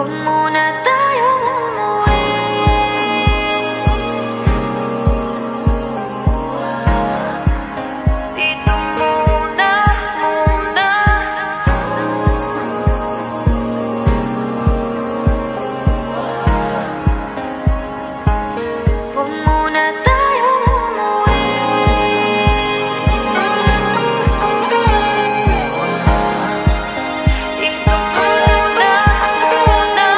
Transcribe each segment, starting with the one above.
Huwag muna tayong umuwi. Dito muna, muna. Huwag muna tayong umuwi. Dito muna, muna.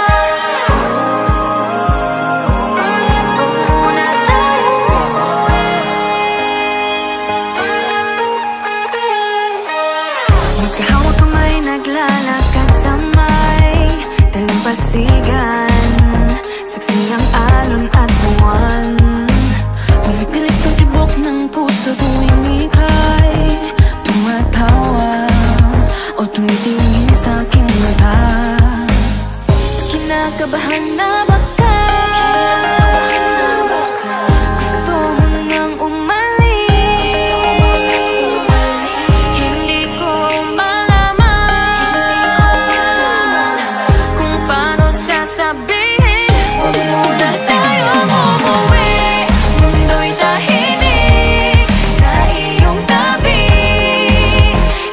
Huwag muna tayong umuwi. Magkahawak kamay, naglalakad sa may dalampasigan. Saksi ang alon at buwan. Pumipilis ang tibok ng puso tuwing ika'y tumatawa o tumitingin sa aking mata. Kinakabahan na baka gusto mo nang umalis. Hindi ko malaman kung paano sasabihin. Huwag muna tayong umuwi. Mundo'y tahimik sa iyong tabi.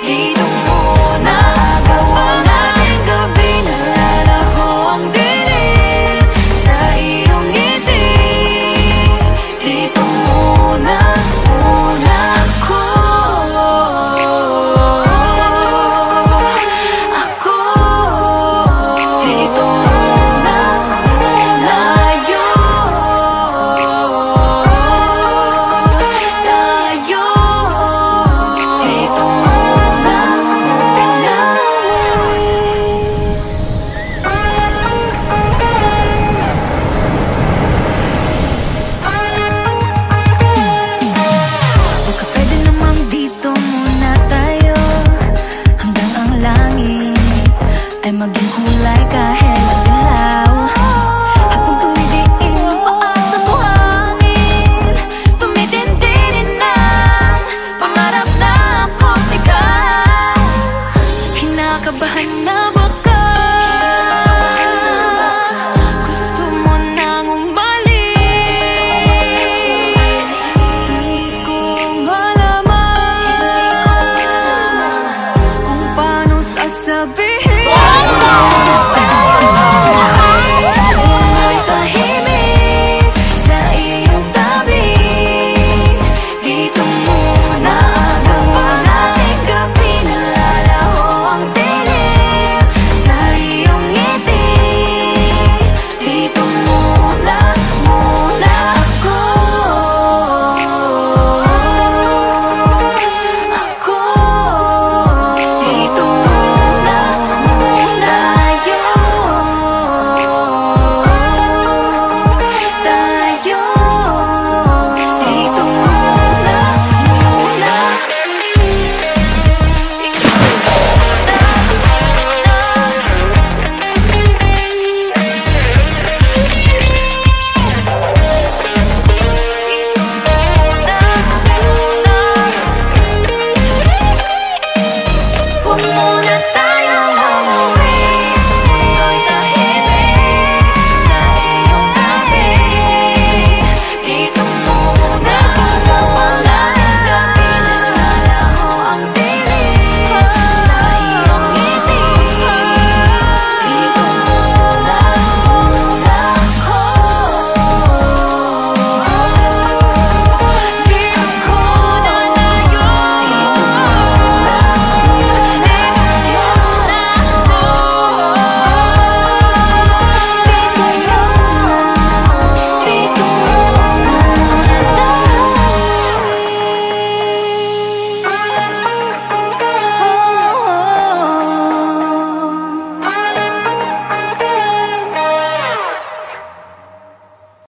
Dito muna gawa natin gabi. Nalalaho ang dilim sa iyong ngiti. Dito muna, muna ako. Dito muna, muna tayo. Dito muna, muna. Baka pwede namang dito muna tayo hanggang ang langit ay maging kulay kahit madilaw. Habang tumidiin ang paa sa buhangin, tumitindi ng pangarap na ako't ikaw. Kinakabahan na baka gusto mo nang umalis. Hindi ko malaman kung paano sasabihin.